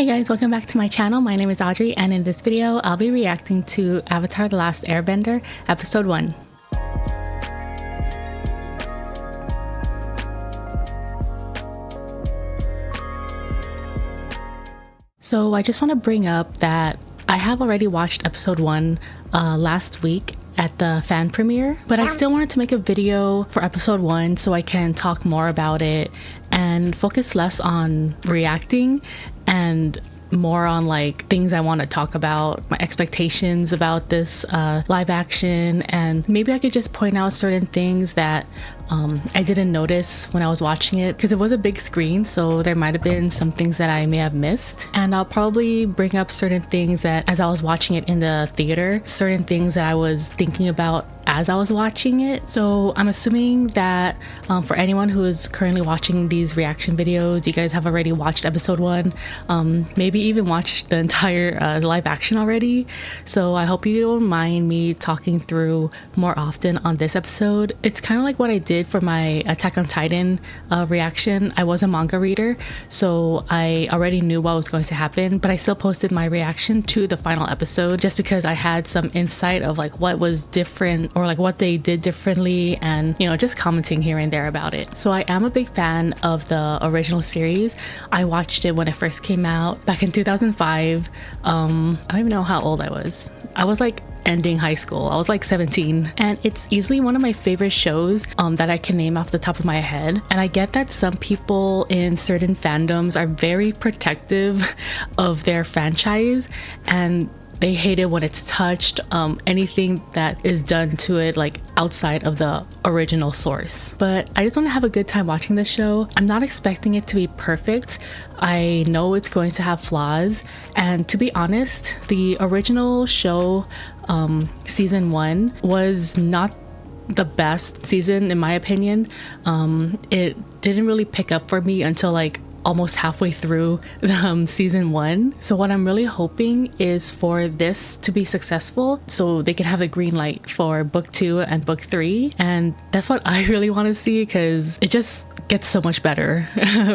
Hey guys, welcome back to my channel. My name is Audrey, and in this video I'll be reacting to Avatar: The Last Airbender episode 1. So I just want to bring up that I have already watched episode 1 last week at the fan premiere, but I still wanted to make a video for episode 1 so I can talk more about it and focus less on reacting and more on like things I want to talk about, my expectations about this live action, and maybe I could just point out certain things that I didn't notice when I was watching it because it was a big screen, so there might have been some things that I may have missed. And I'll probably bring up certain things that as I was watching it in the theater, certain things that I was thinking about as I was watching it. So I'm assuming that for anyone who is currently watching these reaction videos, you guys have already watched episode 1, maybe even watched the entire live action already. So I hope you don't mind me talking through more often on this episode. It's kind of like what I did for my Attack on Titan reaction. I was a manga reader, so I already knew what was going to happen, but I still posted my reaction to the final episode just because I had some insight of like what was different or like what they did differently, and you know, just commenting here and there about it. So I am a big fan of the original series. I watched it when it first came out back in 2005. I don't even know how old I was. I was like ending high school. I was like 17, and it's easily one of my favorite shows that I can name off the top of my head. And I get that some people in certain fandoms are very protective of their franchise and they hate it when it's touched, anything that is done to it like outside of the original source. But I just want to have a good time watching this show. I'm not expecting it to be perfect. I know it's going to have flaws, and to be honest, the original show season 1 was not the best season in my opinion. It didn't really pick up for me until like almost halfway through season 1. So what I'm really hoping is for this to be successful so they can have a green light for book 2 and book 3, and that's what I really want to see because it just gets so much better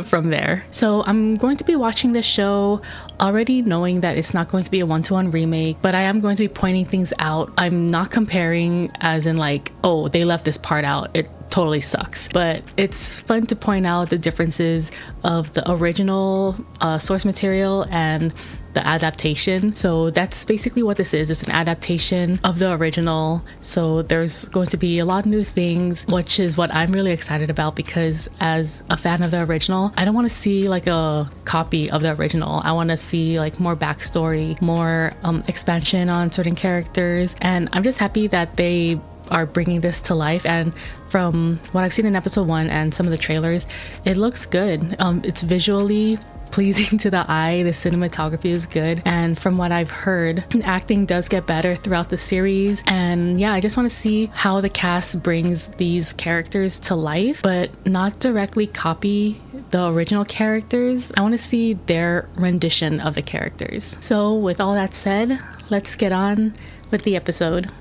from there. So I'm going to be watching this show already knowing that it's not going to be a one-to-one remake, but I am going to be pointing things out. I'm not comparing as in like, oh, they left this part out, it totally sucks, but it's fun to point out the differences of the original source material and the adaptation. So that's basically what this is. It's an adaptation of the original, so there's going to be a lot of new things, which is what I'm really excited about because as a fan of the original, I don't want to see like a copy of the original. I want to see like more backstory, more expansion on certain characters, and I'm just happy that they are bringing this to life. And from what I've seen in episode 1 and some of the trailers, it looks good. It's visually pleasing to the eye, the cinematography is good, and from what I've heard, acting does get better throughout the series. And yeah, I just want to see how the cast brings these characters to life, but not directly copy the original characters. I want to see their rendition of the characters. So with all that said, let's get on with the episode.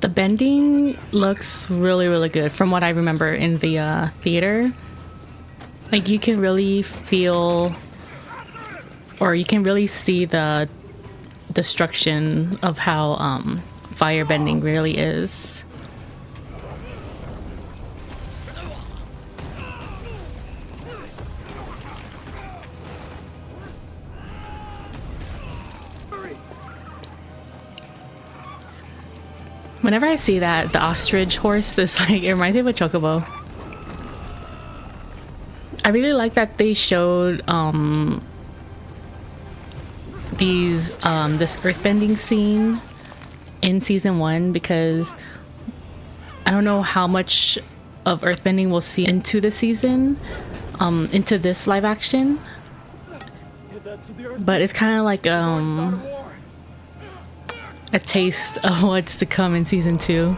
The bending looks really, really good from what I remember in the theater. Like you can really feel, or you can really see the destruction of how fire bending really is. Whenever I see that, the ostrich horse is like, it reminds me of a chocobo. I really like that they showed this earthbending scene in season 1 because I don't know how much of earthbending we'll see into the season, into this live action, but it's kind of like a taste of what's to come in season 2.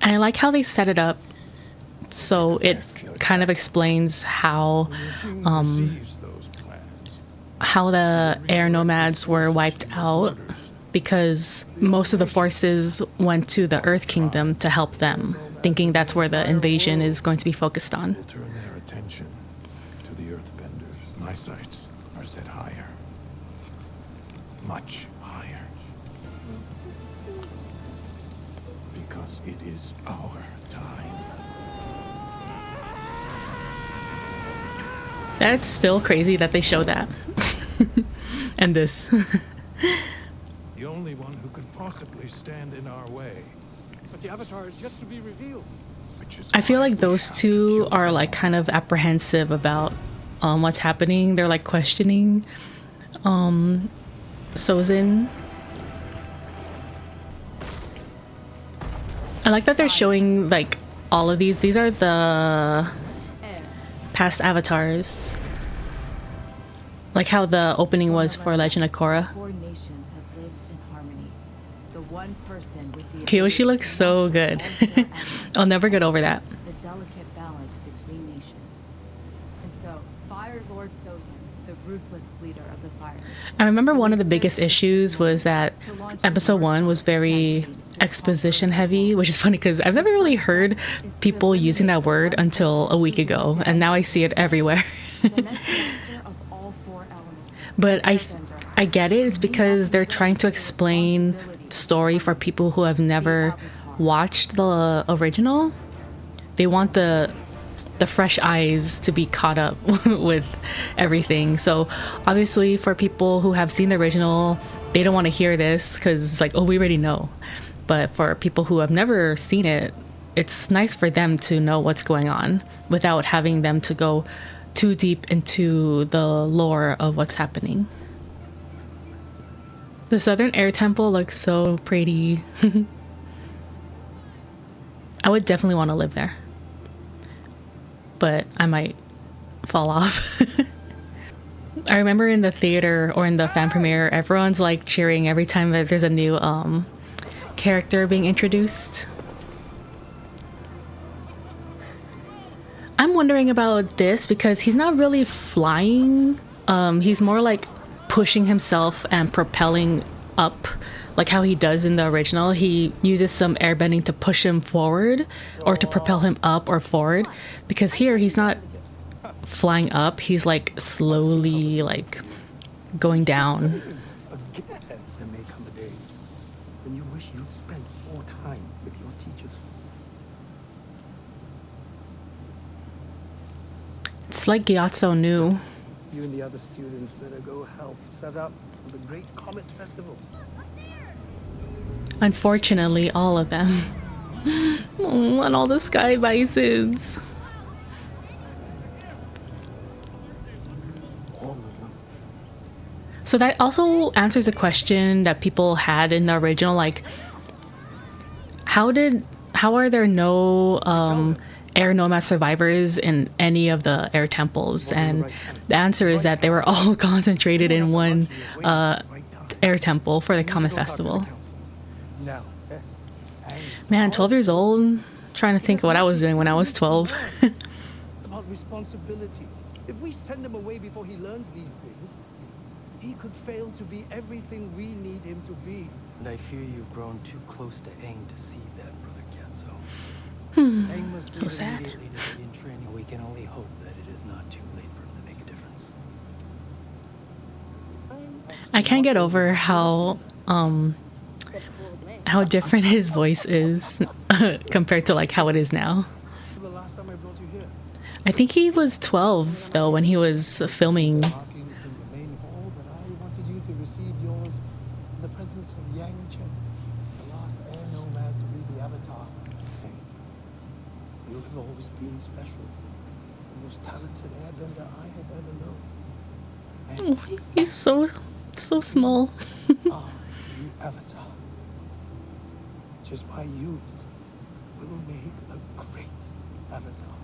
And I like how they set it up so it kind of explains how the air nomads were wiped out because most of the forces went to the Earth Kingdom to help them, thinking that's where the invasion is going to be focused on. Will turn their attention to the Earthbenders. My sights are set higher. Much higher. Because it is our time. That's still crazy that they show that. And this. The only one who could possibly stand in our way. But the Avatar is yet to be revealed. I feel like those two are like kind of apprehensive about what's happening. They're like questioning Sozin. I like that they're showing like all of these. These are the past avatars. Like how the opening was for Legend of Korra. Kyoshi looks so good. I'll never get over that. The delicate balance between nations. And so, Fire Lord Sozin, the ruthless leader of the Fire. I remember one of the biggest issues was that episode 1 was very exposition heavy, which is funny because I've never really heard people using that word until a week ago, and now I see it everywhere. But I get it. It's because they're trying to explain story for people who have never watched the original. They want the fresh eyes to be caught up with everything. So obviously for people who have seen the original, they don't want to hear this because it's like, oh, we already know. But for people who have never seen it, it's nice for them to know what's going on without having them to go too deep into the lore of what's happening. The Southern Air Temple looks so pretty. I would definitely want to live there. But I might fall off. I remember in the theater or in the fan premiere, everyone's like cheering every time that there's a new character being introduced. I'm wondering about this because he's not really flying. He's more like pushing himself and propelling up, like how he does in the original. He uses some airbending to push him forward or to propel him up or forward, because here he's not flying up, he's like slowly like going down. There may come a day when you wish you'd spent more time with your teachers. It's like Gyatso knew. You and the other students better go help set up the Great Comet Festival. Unfortunately, all of them. Oh, and all the sky bisons. All of them. So that also answers a question that people had in the original, like, how are there no air nomad survivors in any of the air temples? And the answer is that they were all concentrated in one air temple for the Comet Festival. Man, 12 years old, trying to think of what I was doing when I was 12. About responsibility. If we send him away before he learns these things, he could fail to be everything we need him to be. And I fear you've grown too close to Aang to see that, Brother Gyatso. Aang must So leave sad. immediately to begin training. We can only hope that it is not too late for him to make a difference. I can't get over how different his voice is compared to like how it is now. The last time I brought you here. I think he was 12 though when he was filming. Markings in the main hall, but I wanted you to receive yours in the presence of Yang Chen, the last air nomad to be the Avatar. Hey, you have always been special. The most talented airbender I have ever known. Oh, he's so small. Are the Avatar. Just by you will make a great Avatar.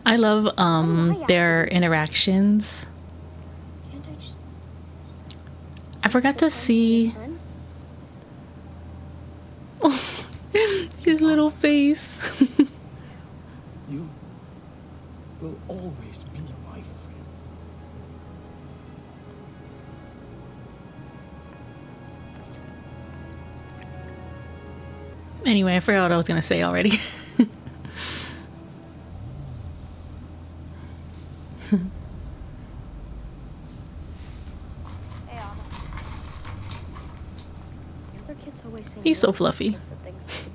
I love their interactions. Can't I just I forgot to see his little face. You will always be my friend. Anyway, I forgot what I was gonna say already. Hey, Appa. The other kids always say He's so no fluffy. because the things I do.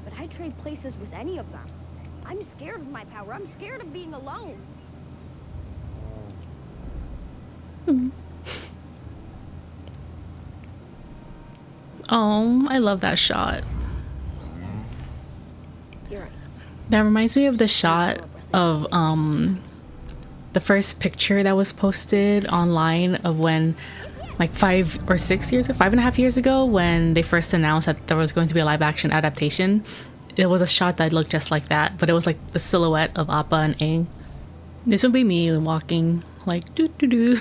But I'd trade places with any of them. I'm scared of my power. I'm scared of being alone. Oh, I love that shot. You're right. That reminds me of the shot of the first picture that was posted online of when, like 5.5 years ago, when they first announced that there was going to be a live action adaptation. It was a shot that looked just like that, but it was like the silhouette of Appa and Aang. This would be me walking like doo doo doo,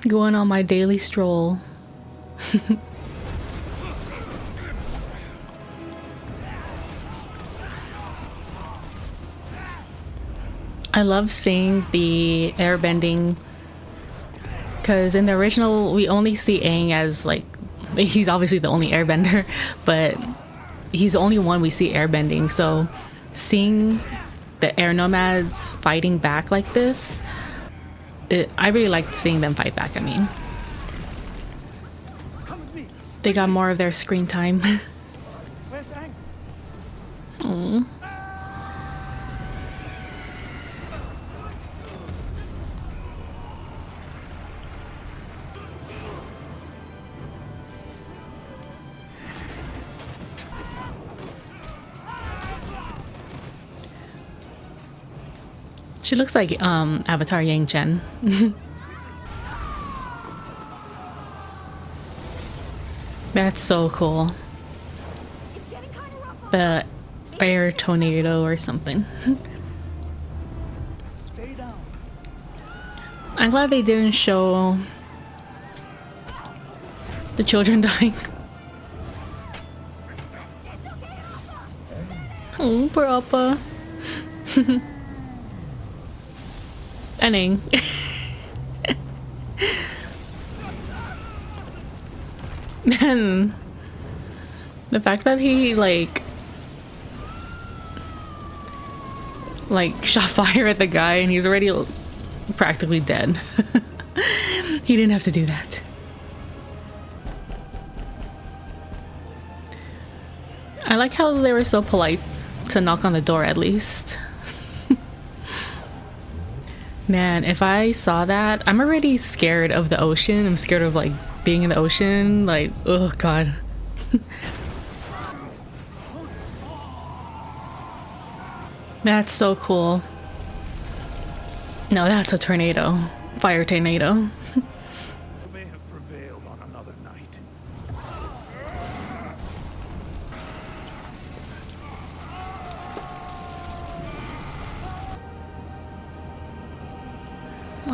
going on my daily stroll. I love seeing the airbending, because in the original we only see Aang as like, he's obviously the only airbender, but he's the only one we see airbending. So seeing the air nomads fighting back like this, I really liked seeing them fight back. I mean, they got more of their screen time. Where's Aang? Aww. She looks like Avatar Yang Chen. That's so cool. The air tornado or something. Stay down. I'm glad they didn't show the children dying. Oh, poor Appa. And Aang. Man, the fact that he like shot fire at the guy and he's already practically dead. He didn't have to do that. I like how they were so polite to knock on the door at least. Man, if I saw that, I'm already scared of the ocean. I'm scared of like being in the ocean. Like, oh god. That's so cool. No, that's a tornado. Fire tornado. You may have prevailed on another night.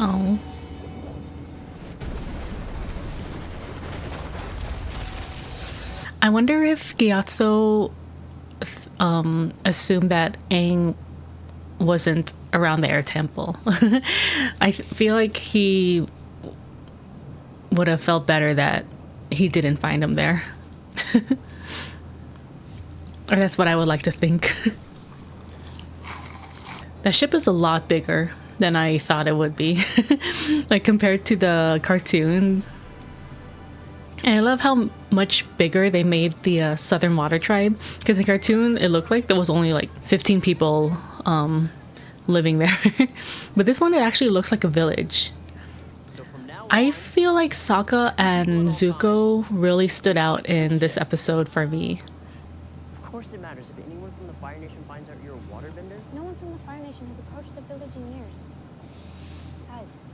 Oh. I wonder if Gyatso assumed that Aang wasn't around the air temple. I feel like he would have felt better that he didn't find him there. Or that's what I would like to think. That ship is a lot bigger than I thought it would be. Like compared to the cartoon. And I love how much bigger they made the Southern Water Tribe. Because in the cartoon, it looked like there was only like 15 people living there. But this one, it actually looks like a village. I feel like Sokka and Zuko really stood out in this episode for me. Of course it matters. If anyone from the Fire Nation finds out you're a waterbender, No one from the Fire Nation has approached the village in years. Besides,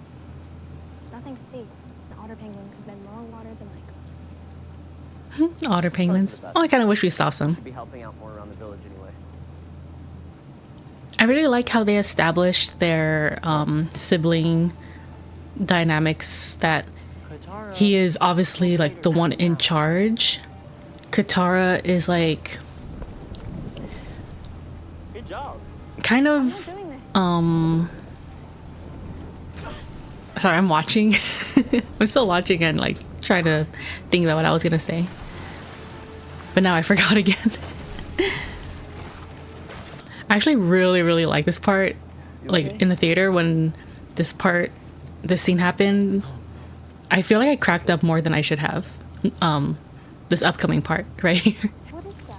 there's nothing to see. An otter penguin could bend more water than I could. Otter penguins. Oh, I kind of wish we saw some. should be helping out more around the village anyway. I really like how they established their sibling dynamics, that Katara, he is obviously like the one in charge. Katara is like good job. kind I'm of not doing this. sorry, I'm watching. I'm still watching and like trying to think about what I was gonna say. but now I forgot again. I actually really like this part. Like in the theater when this scene happened, I feel like I cracked up more than I should have. This upcoming part right here. What is that?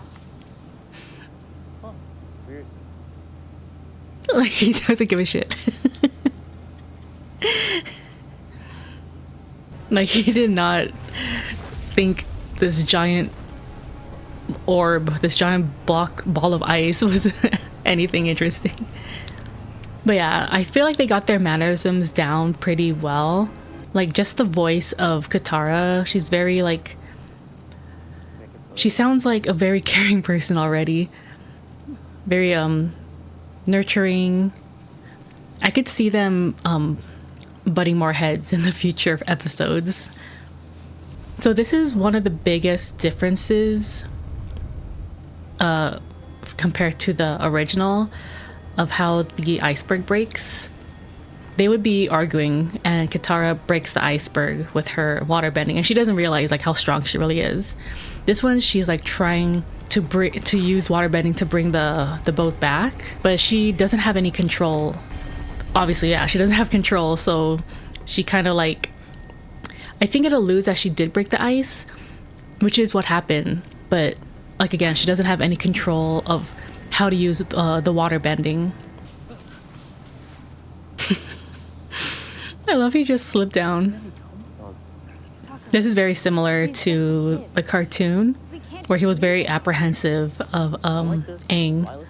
Huh. Weird. Like he doesn't give a shit. Like he did not think this giant orb, this giant ball of ice was anything interesting. But yeah, I feel like they got their mannerisms down pretty well. Like just the voice of Katara, she's very like, she sounds like a very caring person already. Very nurturing. I could see them butting more heads in the future of episodes. So this is one of the biggest differences compared to the original of how the iceberg breaks. They would be arguing and Katara breaks the iceberg with her water bending, and she doesn't realize like how strong she really is. This one, she's like trying to use water bending to bring the boat back, but she doesn't have any control. Obviously, yeah, she doesn't have control, so she kind of like, I think it alludes that she did break the ice, which is what happened, but like again, she doesn't have any control of how to use the water bending. I love he just slipped down. This is very similar to the cartoon, where he was very apprehensive of Aang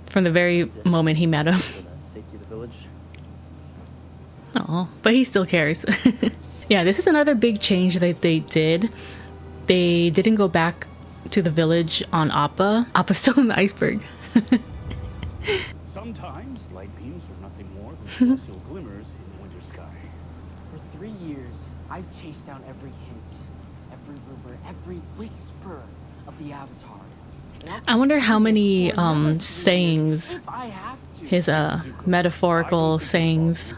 from the very moment he met him. Oh, but he still cares. Yeah, this is another big change that they did. They didn't go back to the village on Appa. Appa's still in the iceberg. Sometimes light beams are nothing more than celestial glimmers in the winter sky. For 3 years, I've chased down every hint, every rumor, every whisper of the Avatar. I wonder how many sayings, his metaphorical sayings,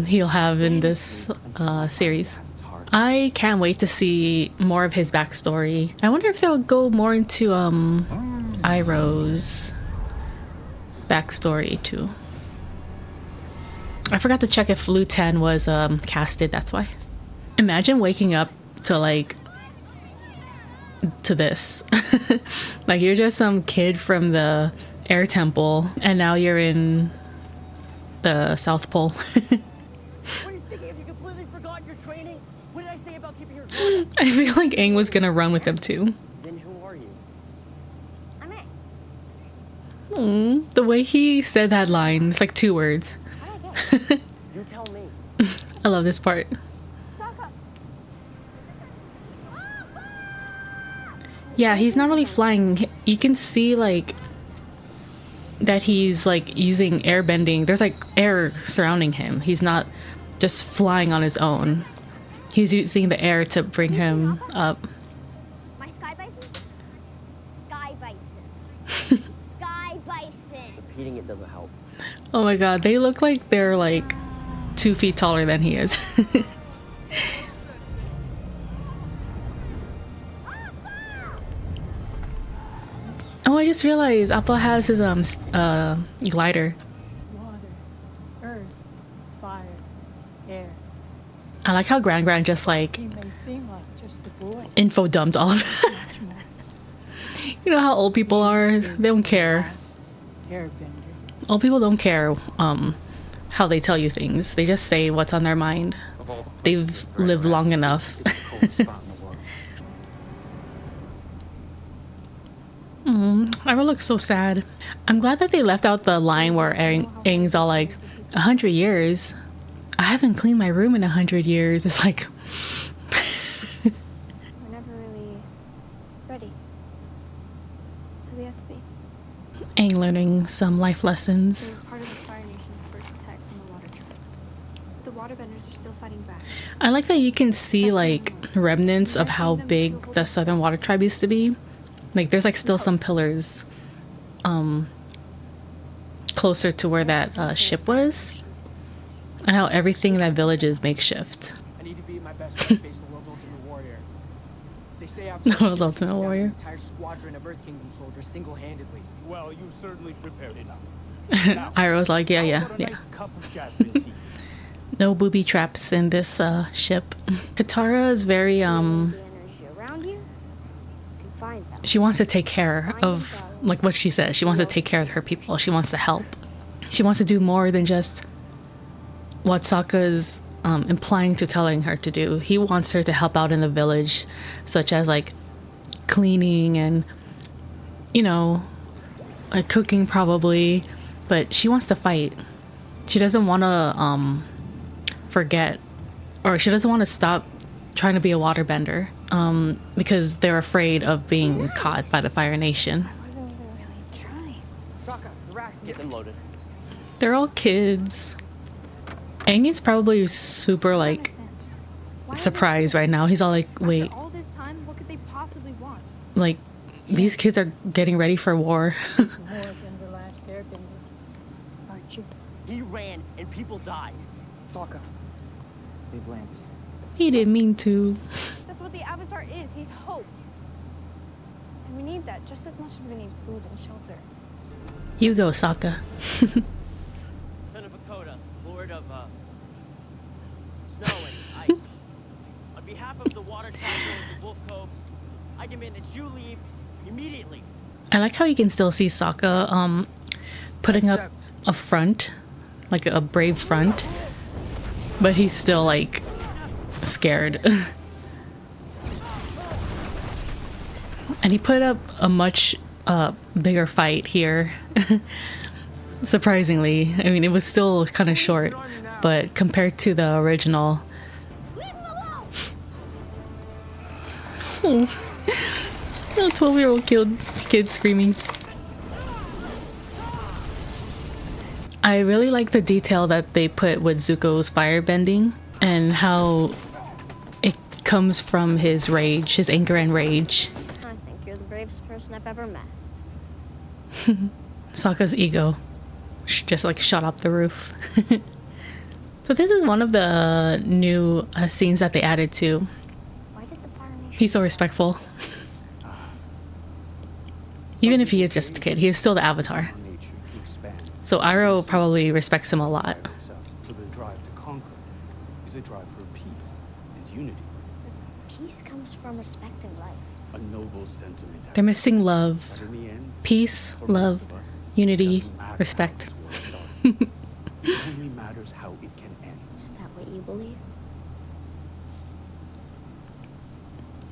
he'll have in this series. I can't wait to see more of his backstory. I wonder if they'll go more into Iroh's backstory too. I forgot to check if Lu Ten was casted, that's why. Imagine waking up to like to this. Like you're just some kid from the air temple and now you're in the South Pole. What are you thinking? Have you completely forgotten your training? What did I say about keeping your guard? I feel like Aang was gonna run with them too. Then who are you? I'm Aang. The way he said that line, it's like 2 words. How did I get it? You tell me. I love this part. Sokka. Yeah, he's not really flying. You can see like that he's like using air bending. There's like air surrounding him. He's not just flying on his own. He's using the air to bring him up. My sky bison? Sky bison. Sky bison. Repeating it doesn't help. Oh my god, they look like they're like 2 feet taller than he is. Oh, I just realized Appa has his glider. Water, earth, fire, air. I like how Gran just like He may seem like just a boy. info dumped all of it. Much more. You know how old people are? They don't care. Airbender. Old people don't care how they tell you things. They just say what's on their mind. They've lived long enough. Iroh looks so sad. I'm glad that they left out the line where Aang's all like, 100 years? I haven't cleaned my room in 100 years. It's like... We're never really ready. So we have to be. Aang learning some life lessons. We're part of the Fire Nation's first attacks on the Water Tribe. The Waterbenders are still fighting back. I like that you can see like remnants of how big the Southern Water Tribe used to be. Like there's like still some pillars closer to where that ship was, and how everything in that village is makeshift. I need to be at my best to face the world's ultimate warrior. They say The after world's ultimate warrior. an entire squadron of Earth Kingdom soldiers single-handedly. Well, you've certainly prepared enough. Now, Iroh's like, yeah, how yeah, about a yeah. nice cup of jasmine tea? No booby traps in this ship. Katara is very The energy around you, you can find them. she wants to take care of, like what she says, she wants to take care of her people. She wants to help. She wants to do more than just what Sokka's implying to telling her to do. He wants her to help out in the village, such as like cleaning and, you know, like cooking probably, but she wants to fight. She doesn't want to forget, or she doesn't want to stop trying to be a waterbender because they're afraid of being caught by the Fire Nation. I wasn't even really trying. Sokka, the racks, Get them loaded. They're all kids. Aang is probably super like Why surprised right now. He's all like, wait, After all this time, what could they possibly want? like these kids are getting ready for war. More than the last Airbender, aren't you? He ran and people died. Sokka. They've landed. He didn't mean to. That's what the Avatar is. He's hope. And we need that just as much as we need food and shelter. You go, Sokka. Son of Akota, Lord of, snow and ice. On behalf of the water chaplains of Wolf Cove, I demand that you leave immediately. I like how you can still see Sokka putting up a front, like a brave front, but he's still like scared. And he put up a much bigger fight here. Surprisingly, I mean, it was still kind of short, but compared to the original. Leave him alone! Oh, a 12-year-old kid screaming. I really like the detail that they put with Zuko's firebending and how it comes from his rage, his anger and rage. I think you're the bravest person I've ever met. Sokka's ego just like shot up the roof. So this is one of the new scenes that they added to. Why did the Fire Nation... He's so respectful. Even if he is just a kid, he is still the Avatar. Nature to expand. So Iroh probably respects him a lot. So the drive to conquer is a drive for peace and unity. Peace comes from respecting life. A noble sentiment. They're missing love, But in the end, peace, for love, most of us, unity, it doesn't matter how respect. this war started. It only matters how it can end. Is that what you believe?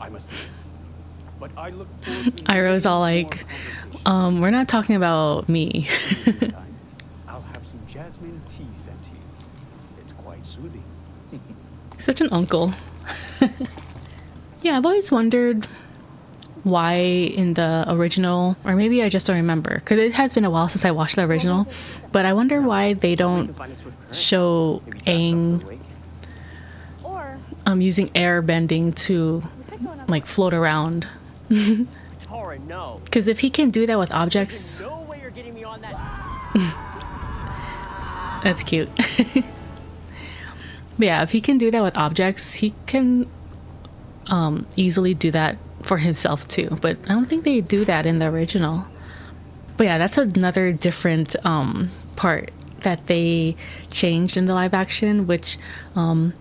I must leave. But I look forward to Iroh's all more like, conversation. we're not talking about me. In the meantime, I'll have some jasmine tea sent to you. It's quite soothing. Such an uncle. Yeah, I've always wondered why in the original, or maybe I just don't remember, because it has been a while since I watched the original, but I wonder why they don't show Aang Or using air bending to we could go another like float around. Tara, no. Because if he can do that with objects, There's no way you're getting me on that. that's cute. But yeah, if he can do that with objects, he can easily do that for himself too. But I don't think they do that in the original. But yeah, that's another different part that they changed in the live action, which I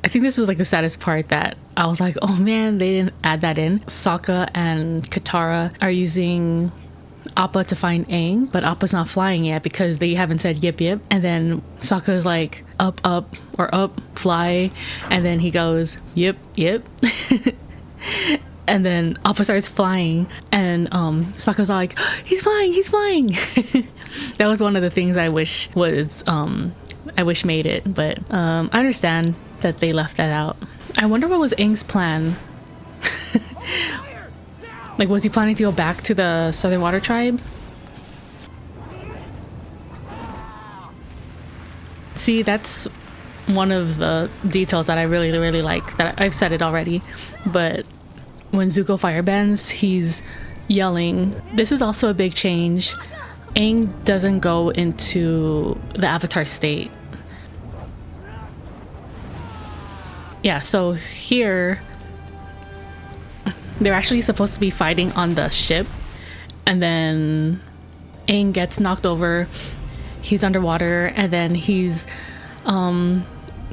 think this was like the saddest part, that I was like, oh man, they didn't add that in. Sokka and Katara are using Appa to find Aang, but Appa's not flying yet because they haven't said yip yip. And then Sokka's like up, fly, and then he goes yip yip. And then Appa starts flying, and Sokka's all like, he's flying. That was one of the things I wish made it, but I understand that they left that out. I wonder what was Aang's plan. Like, was he planning to go back to the Southern Water Tribe? See, that's one of the details that I really, really like. That I've said it already, but when Zuko firebends, he's yelling. This is also a big change. Aang doesn't go into the Avatar state. Yeah, so here they're actually supposed to be fighting on the ship, and then Aang gets knocked over, he's underwater, and then he's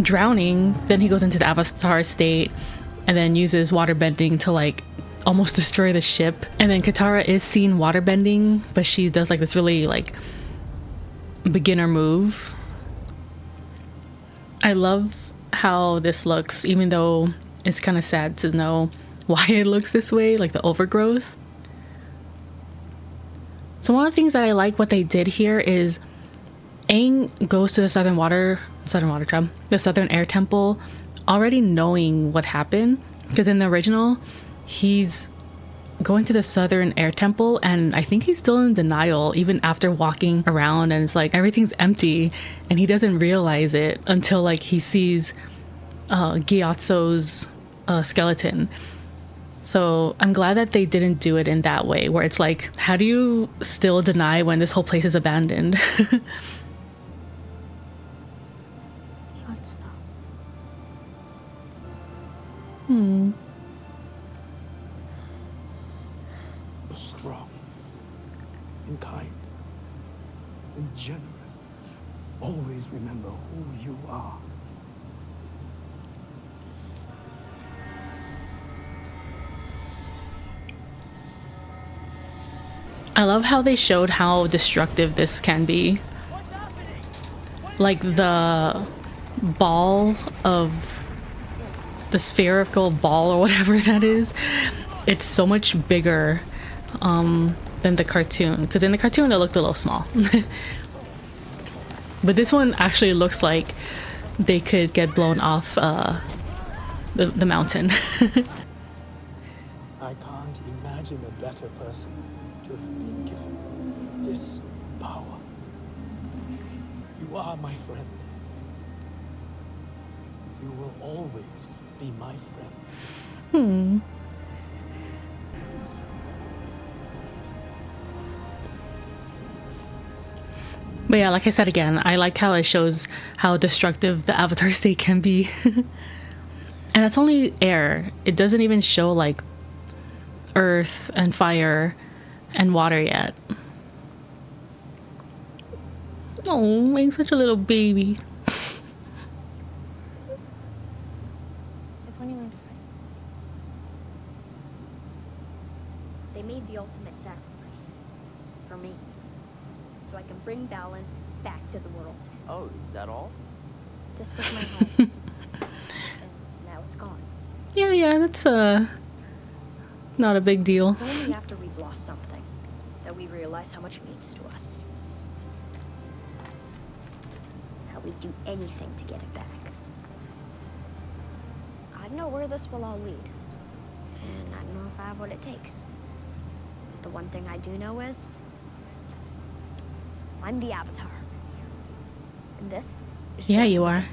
drowning. Then he goes into the avatar state and then uses water bending to like almost destroy the ship. And then Katara is seen water bending, but she does like this really like beginner move. I love how this looks, even though it's kind of sad to know why it looks this way, like the overgrowth. So one of the things that I like what they did here is Aang goes to the Southern Air Temple already knowing what happened, because in the original he's going to the Southern Air Temple and I think he's still in denial even after walking around, and it's like everything's empty and he doesn't realize it until like he sees Gyatso's skeleton. So I'm glad that they didn't do it in that way where it's like, how do you still deny when this whole place is abandoned? You're strong and kind and generous. Always remember who you are. I love how they showed how destructive this can be. Like the ball of the spherical ball or whatever that is, it's so much bigger than the cartoon, because in the cartoon it looked a little small. But this one actually looks like they could get blown off the mountain. I can't imagine a better person to have been given this power. You are my friend. You will always be my friend. But yeah, like I said again, I like how it shows how destructive the avatar state can be. And that's only air. It doesn't even show like earth and fire and water yet. Oh, Aang's such a little baby. It's when you learn to fight. They made the ultimate sacrifice for me, so I can bring balance back to the world. Oh, is that all? This was my home. And Now it's gone. Yeah, that's not a big deal. It's only after we've lost something that we realize how much it means to us. How we'd do anything to get it back. I know where this will all lead. And I don't know if I have what it takes. But the one thing I do know is I'm the Avatar. And this is Yeah, just you are.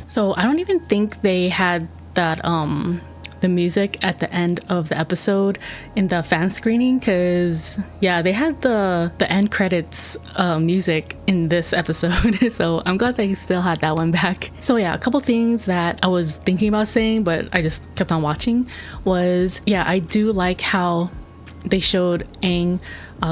So I don't even think they had that the music at the end of the episode in the fan screening, because yeah, they had the end credits music in this episode. So I'm glad they still had that one back. So yeah, a couple things that I was thinking about saying but I just kept on watching was, yeah, I do like how they showed Aang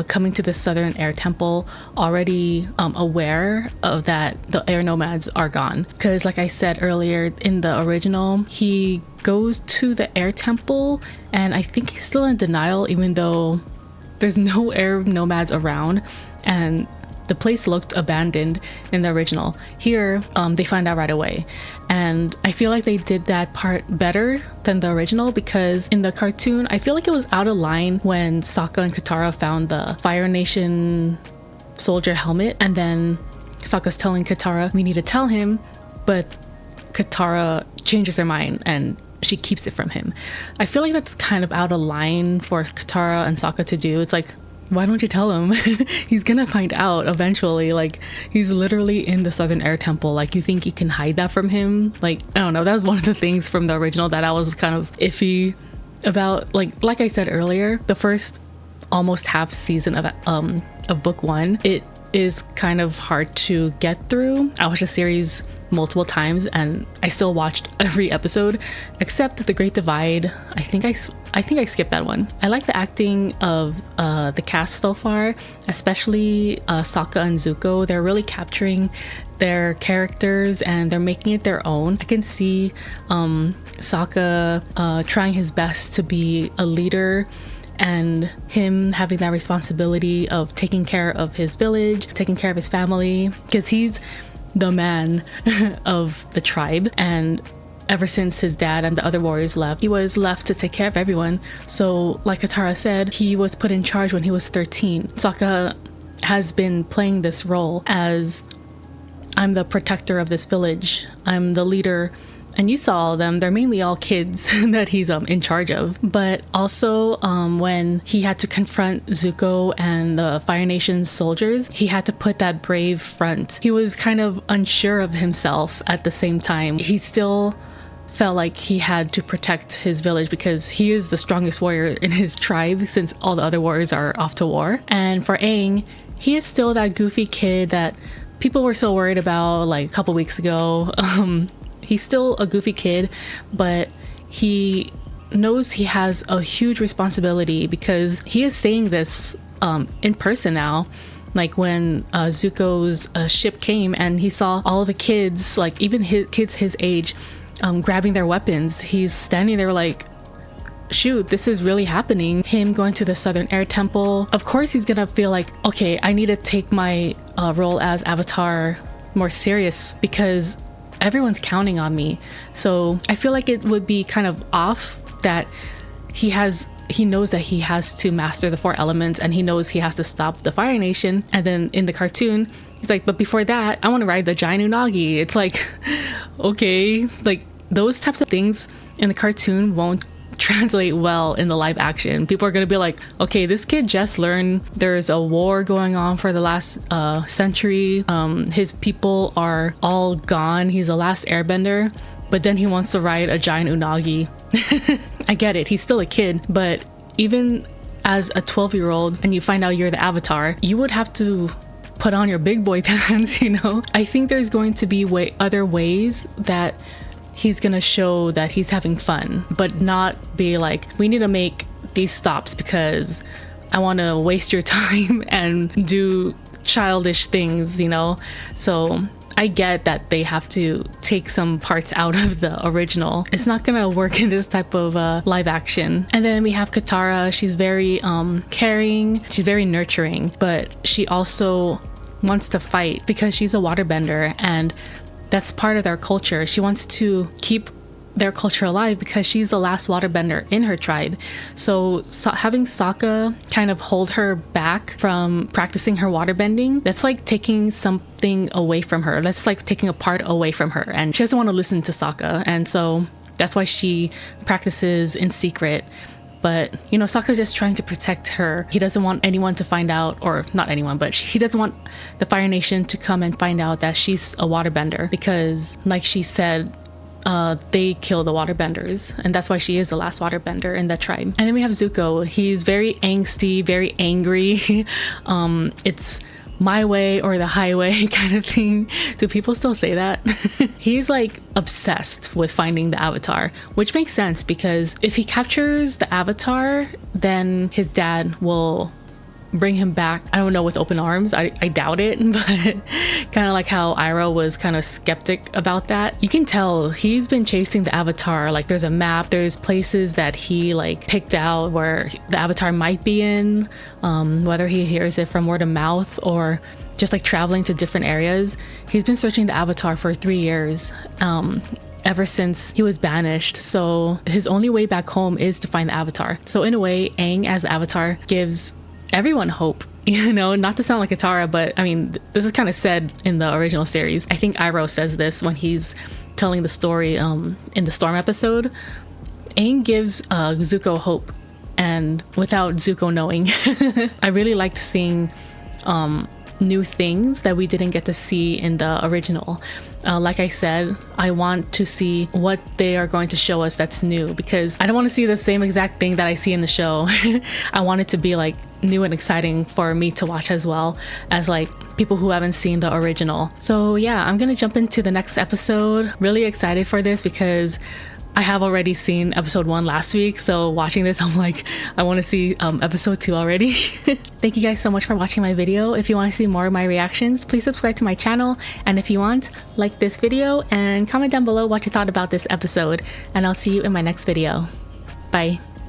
coming to the Southern Air Temple already aware of that the air nomads are gone, because like I said earlier, in the original he goes to the air temple and I think he's still in denial even though there's no air nomads around and the place looked abandoned in the original. Here they find out right away, and I feel like they did that part better than the original, because in the cartoon I feel like it was out of line when Sokka and Katara found the Fire Nation soldier helmet, and then Sokka's telling Katara we need to tell him, but Katara changes her mind and she keeps it from him. I feel like that's kind of out of line for Katara and Sokka to do. It's like, why don't you tell him? He's gonna find out eventually. Like, he's literally in the Southern Air Temple. Like, you think you can hide that from him? Like, I don't know. That was one of the things from the original that I was kind of iffy about. Like I said earlier, the first almost half season of book one, it is kind of hard to get through. I watched the series multiple times and I still watched every episode except The Great Divide. I think I skipped that one. I like the acting of the cast so far, especially Sokka and Zuko. They're really capturing their characters and they're making it their own. I can see Sokka trying his best to be a leader and him having that responsibility of taking care of his village, taking care of his family, because he's the man of the tribe. And ever since his dad and the other warriors left, he was left to take care of everyone. So like Katara said, he was put in charge when he was 13. Sokka has been playing this role as, I'm the protector of this village, I'm the leader. And you saw them, they're mainly all kids that he's in charge of. But also when he had to confront Zuko and the Fire Nation's soldiers, he had to put that brave front. He was kind of unsure of himself at the same time. He still felt like he had to protect his village because he is the strongest warrior in his tribe since all the other warriors are off to war. And for Aang, he is still that goofy kid that people were so worried about like a couple weeks ago. He's still a goofy kid, but he knows he has a huge responsibility because he is saying this in person now. Like when Zuko's ship came and he saw all the kids, like even kids his age, grabbing their weapons. He's standing there like, shoot, this is really happening. Him going to the Southern Air Temple. Of course he's gonna feel like, okay, I need to take my role as Avatar more serious because everyone's counting on me. So I feel like it would be kind of off that he knows that he has to master the 4 elements and he knows he has to stop the Fire Nation. And then in the cartoon, he's like, but before that, I want to ride the giant unagi. It's like, okay, like those types of things in the cartoon won't translate well in the live action. People are going to be like, okay, this kid just learned there's a war going on for the last century. His people are all gone. He's the last airbender, but then he wants to ride a giant unagi. I get it. He's still a kid, but even as a 12-year-old and you find out you're the Avatar, you would have to put on your big boy pants, you know? I think there's going to be other ways that he's gonna show that he's having fun, but not be like, we need to make these stops because I want to waste your time and do childish things, you know? So I get that they have to take some parts out of the original. It's not gonna work in this type of live action. And then we have Katara. She's very caring, she's very nurturing, but she also wants to fight because she's a waterbender and that's part of their culture. She wants to keep their culture alive because she's the last waterbender in her tribe. So having Sokka kind of hold her back from practicing her waterbending, that's like taking something away from her. That's like taking a part away from her. And she doesn't want to listen to Sokka. And so that's why she practices in secret. But, you know, Sokka's just trying to protect her. He doesn't want anyone to find out, or not anyone, but he doesn't want the Fire Nation to come and find out that she's a waterbender because, like she said, they kill the waterbenders, and that's why she is the last waterbender in that tribe. And then we have Zuko. He's very angsty, very angry. It's my way or the highway kind of thing. Do people still say that? He's like obsessed with finding the Avatar, which makes sense because if he captures the Avatar, then his dad will bring him back. I don't know, with open arms. I doubt it, but kind of like how Iroh was kind of skeptic about that. You can tell he's been chasing the Avatar. Like there's a map, there's places that he like picked out where the Avatar might be in, whether he hears it from word of mouth or just like traveling to different areas. He's been searching the Avatar for 3 years. Ever since he was banished. So his only way back home is to find the Avatar. So in a way, Aang as the Avatar gives everyone hope, you know, not to sound like Katara, but I mean, this is kind of said in the original series. I think Iroh says this when he's telling the story in the Storm episode. Aang gives Zuko hope, and without Zuko knowing. I really liked seeing new things that we didn't get to see in the original. Like I said, I want to see what they are going to show us that's new, because I don't want to see the same exact thing that I see in the show. I want it to be like new and exciting for me to watch, as well as like people who haven't seen the original. So yeah, I'm gonna jump into the next episode. Really excited for this because I have already seen episode 1 last week, so watching this I'm like, I want to see episode 2 already. Thank you guys so much for watching my video. If you want to see more of my reactions, please subscribe to my channel, and if you want, like this video and comment down below what you thought about this episode, and I'll see you in my next video. Bye.